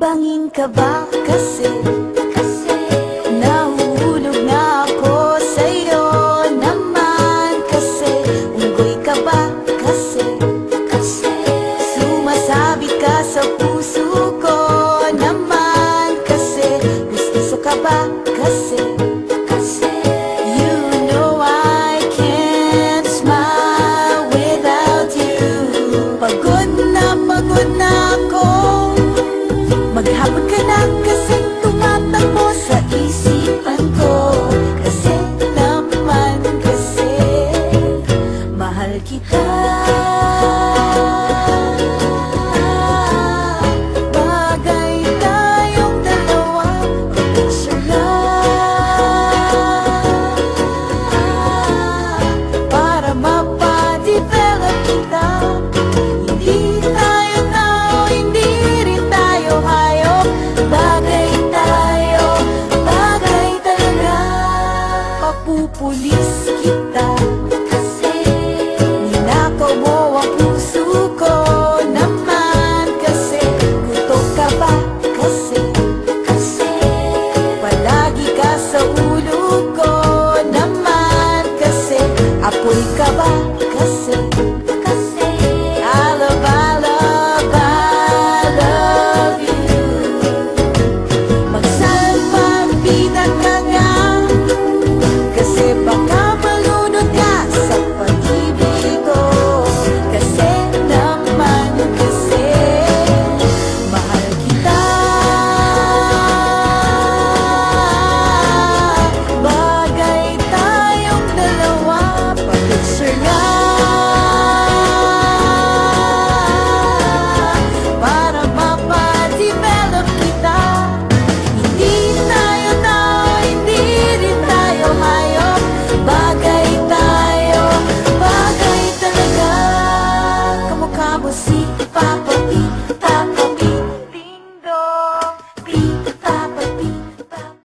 Bangin ka ba kasi nahuhulog na ako sa'yo naman kasi unggoy ka ba kasi sumasabit ka sa puso ko naman kasi gusto ka ba kasi you know I can't smile without you. Pagod na ako, maghapon ka na kasing tumatakbo sa isipan ko. Kasi naman kasi mahal kita. Bagay tayong dalawa, para mapadevelop kita. Hindi tayo tao, hindi rin tayo hayop. Bagay tayo, bagay talaga. Papupulis kita kasi ninakaw mo ang puso ko naman kasi gutok ka ba kasi palagi ka sa ulo ko naman kasi apoy ka ba kasi